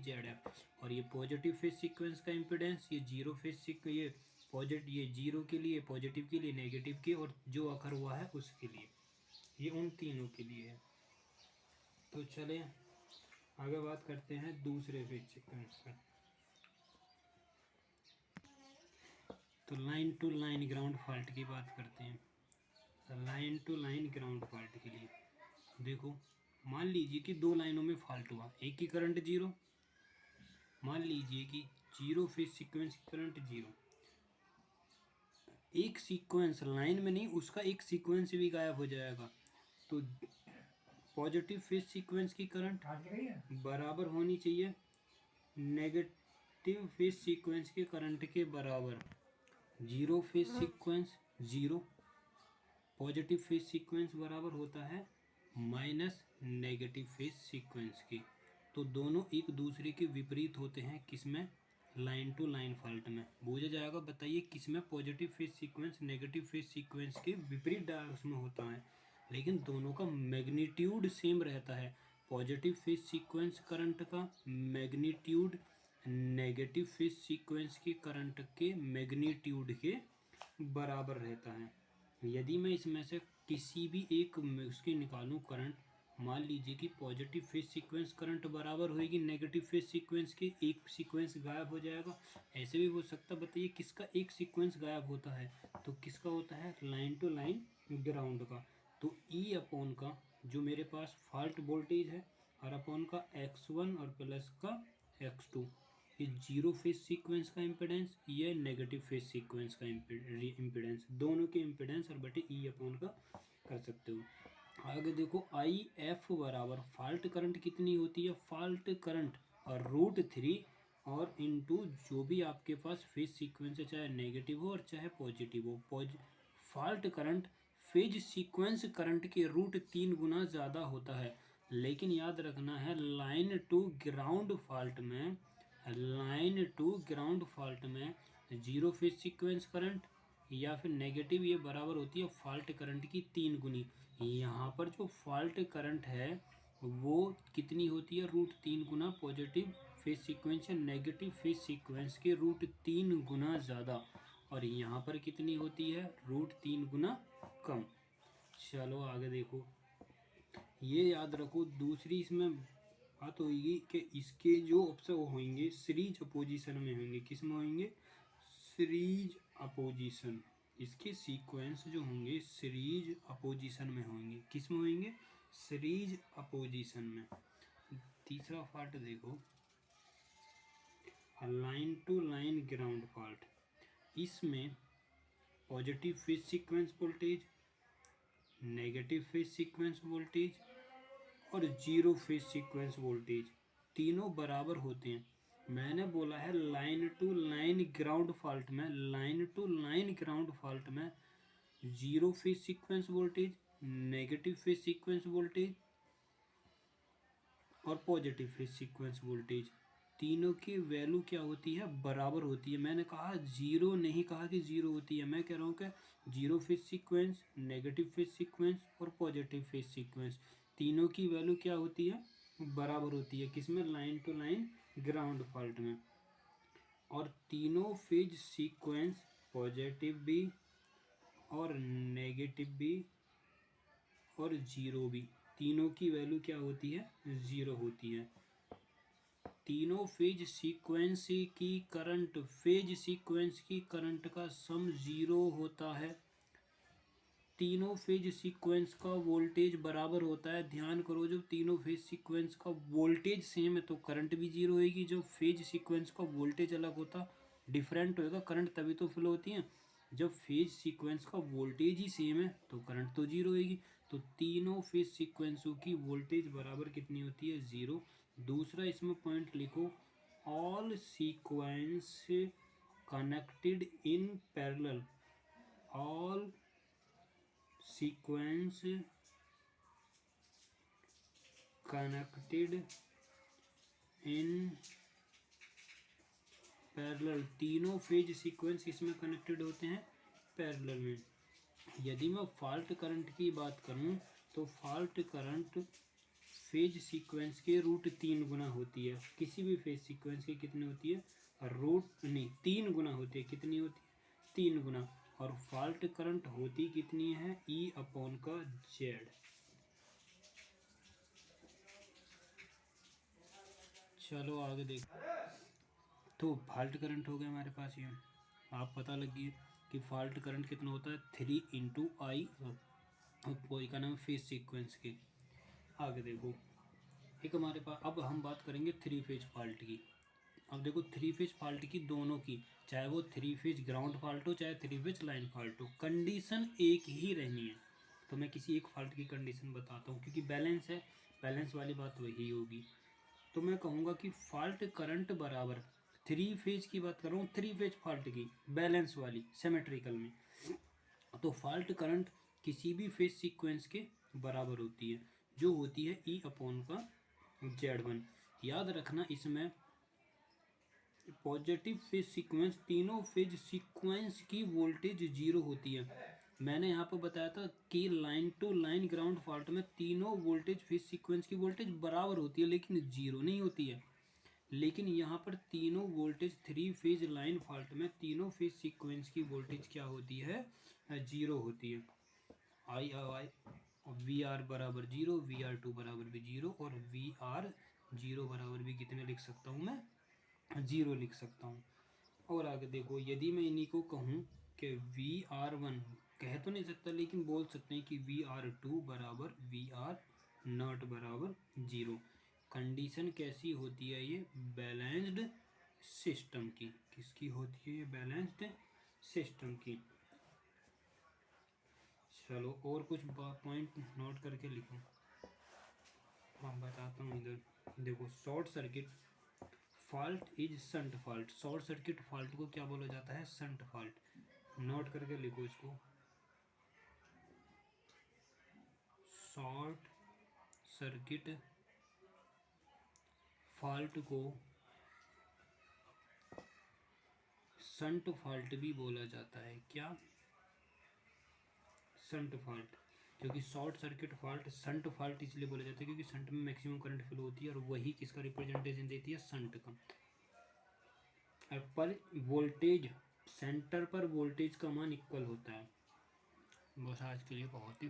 ZF, और ये positive phase sequence का इम्पिडेंस, ये जीरो फेज ये जीरो के लिए, पॉजिटिव के लिए, नेगेटिव के, और जो अकर हुआ है उसके लिए, ये उन तीनों के लिए है। तो चले आगे बात करते हैं दूसरे फेज सीक्वेंस का। तो line to line ground fault की बात करते हैं। Line to line ground fault के लिए देखो, मान लीजिए कि दो लाइनों में फॉल्ट हुआ, एक की करंट जीरो, मान लीजिए कि जीरो फेज सीक्वेंस की करंट जीरो, एक सीक्वेंस लाइन में नहीं, उसका एक सीक्वेंस भी गायब हो जाएगा। तो पॉजिटिव फेज सीक्वेंस की करंट बराबर होनी चाहिए नेगेटिव फेज सीक्वेंस के करंट के बराबर। Zero phase sequence zero, positive phase sequence बराबर होता है माइनस नेगेटिव फेज सीक्वेंस की। तो दोनों एक दूसरे के विपरीत होते हैं, किसमें? लाइन टू लाइन फॉल्ट में। बोझा जाएगा, बताइए किसमें positive phase sequence negative phase sequence के विपरीत उसमें होता है, लेकिन दोनों का मैग्नीट्यूड सेम रहता है। पॉजिटिव फेज सीक्वेंस करंट का मैग्नीट्यूड नेगेटिव फेज सीक्वेंस के करंट के मैग्नीट्यूड के बराबर रहता है। यदि मैं इसमें से किसी भी एक उसकी निकालूं करंट, मान लीजिए कि पॉजिटिव फेज सीक्वेंस करंट बराबर होगी नेगेटिव फेज सीक्वेंस के, एक सीक्वेंस गायब हो जाएगा। ऐसे भी हो सकता, बताइए किसका एक सीक्वेंस गायब होता है? तो किसका होता है? लाइन टू लाइन ग्राउंड का। तो ई अपॉन का जो मेरे पास फॉल्ट वोल्टेज है, और अपॉन का x1 और प्लस का x2, ये जीरो फेज सीक्वेंस का इम्पिडेंस, ये नेगेटिव फेज सीक्वेंस का इम्पिडेंस, दोनों के इम्पिडेंस और बटे ई अपॉन का कर सकते हो। आगे देखो, आई एफ बराबर फॉल्ट करंट कितनी होती है? फॉल्ट करंट और √3 और इनटू जो भी आपके पास फेज सीक्वेंस है, चाहे नेगेटिव हो और चाहे पॉजिटिव हो। Fault current phase sequence current के √3 गुना ज़्यादा होता है। लेकिन याद रखना है, लाइन टू ग्राउंड फॉल्ट में जीरो फेज सीक्वेंस करंट या फिर नेगेटिव, ये बराबर होती है फॉल्ट करंट की 3 गुनी। यहाँ पर जो फॉल्ट करंट है वो कितनी होती है? √3 गुना पॉजिटिव फेज सीक्वेंस या नेगेटिव फेज सीक्वेंस के √3 गुना ज़्यादा, और यहाँ पर कितनी होती है? √3 गुना कम। चलो आगे देखो, ये याद रखो। दूसरी इसमें बात होगी कि इसके जो ऑप्शन होंगे सीरीज अपोजिशन में होंगे। किस में होंगे? Series opposition. इसके सीक्वेंस जो होंगे सीरीज अपोजिशन में होंगे। किस में होंगे? सीरीज अपोजिशन में। तीसरा पार्ट देखो, line to line ground fault. इसमें positive phase sequence voltage, negative phase sequence voltage और जीरो फेज सीक्वेंस वोल्टेज तीनों बराबर होते हैं। मैंने बोला है line to line ground fault में zero phase sequence voltage, negative phase sequence voltage और पॉजिटिव फेज सीक्वेंस वोल्टेज, तीनों की वैल्यू क्या होती है? बराबर होती है। मैंने कहा जीरो नहीं कहा कि जीरो होती है, मैं कह रहा हूँ कि zero phase sequence, negative phase sequence और पॉजिटिव फेज सीक्वेंस, तीनों की वैल्यू क्या होती है? बराबर होती है। किसमें? Line to line ground fault में। और तीनों फेज सीक्वेंस, पॉजिटिव भी और नेगेटिव भी और जीरो भी, तीनों की वैल्यू क्या होती है? जीरो होती है। तीनों फेज सीक्वेंस की करंट का सम जीरो होता है। तीनों फेज सीक्वेंस का वोल्टेज बराबर होता है। ध्यान करो, जब तीनों फेज सीक्वेंस का वोल्टेज सेम है तो करंट भी जीरो होगी। जब फेज सीक्वेंस का वोल्टेज अलग होता, डिफरेंट होएगा, करंट तभी तो फ्लो होती है। जब फेज सीक्वेंस का वोल्टेज ही सेम है तो करंट तो जीरो होगी। तो तीनों फेज सीक्वेंसों की वोल्टेज बराबर कितनी होती है? जीरो। दूसरा इसमें पॉइंट लिखो, all sequence connected in parallel, all sequence connected in parallel, तीनों फेज सीक्वेंस इसमें कनेक्टेड होते हैं पैरेलल में। यदि मैं फॉल्ट करंट की बात करूं तो फॉल्ट करंट फेज सीक्वेंस के √3 गुना होती है। किसी भी फेज सीक्वेंस की कितनी होती है? √3 गुना होती है। कितनी होती है? 3 गुना। और फॉल्ट करंट होती कितनी है? E/Z। चलो आगे देख। तो फॉल्ट करंट हो गया हमारे पास। ये आप पता लगिए कि फॉल्ट करंट कितना होता है? 3 × I कोई का नाम फेज सीक्वेंस के। आगे देखो, एक हमारे पास, अब हम बात करेंगे 3 फेज फॉल्ट की। अब देखो 3 फेज फॉल्ट की, दोनों की, चाहे वो 3 फेज ग्राउंड फॉल्ट हो चाहे 3 फेज लाइन फॉल्ट हो, कंडीशन एक ही रहनी है। तो मैं किसी एक फॉल्ट की कंडीशन बताता हूँ, क्योंकि बैलेंस है, बैलेंस वाली बात वही होगी। तो मैं कहूँगा कि फॉल्ट करंट बराबर, 3 फेज की बात कर रहा हूँ, 3 फेज फॉल्ट की, बैलेंस वाली, सिमेट्रिकल में। तो फॉल्ट करंट किसी भी फेज सीक्वेंस के बराबर होती है, जो होती है E/Z1। याद रखना, इसमें पॉजिटिव फेज सीक्वेंस, तीनों फेज सीक्वेंस की वोल्टेज 0 होती है। मैंने यहाँ पर बताया था कि line to line ground fault में तीनों वोल्टेज फेज सीक्वेंस की वोल्टेज बराबर होती है, लेकिन 0 नहीं होती है। लेकिन यहाँ पर तीनों वोल्टेज 3 फेज लाइन फॉल्ट में तीनों फेज सीक्वेंस की वोल्टेज क्या होती है? 0 होती है। आई VR बराबर 0, VR2 बराबर भी 0, और VR0 बराबर भी कितने लिख सकता हूँ मैं? 0 लिख सकता हूँ। और आगे देखो, यदि मैं इन्हीं को कहूँ कि VR1, कह तो नहीं सकता लेकिन बोल सकते हैं कि VR2 बराबर VR0 बराबर 0। कंडीशन कैसी होती है ये? बैलेंस्ड सिस्टम की। किसकी होती है ये? बैलेंस्ड सिस्टम की। चलो और कुछ पॉइंट नोट करके लिखो। हाँ बताता हूँ। इधर देखो, short circuit fault is shunt fault. Short circuit fault को क्या बोला जाता है? Shunt fault. नोट करके लिखो इसको। शॉर्ट सर्किट फॉल्ट को शंट फॉल्ट भी बोला जाता है। क्या? Shunt fault. क्योंकि short circuit fault shunt fault इसलिए बोला जाता है क्योंकि शंट में मैक्सिमम करंट फ्लो होती है, और वही किसका रिप्रेजेंटेशन देती है? शंट का। पर वोल्टेज, सेंटर पर वोल्टेज का मान इक्वल होता है। बस आज के लिए बहुत ही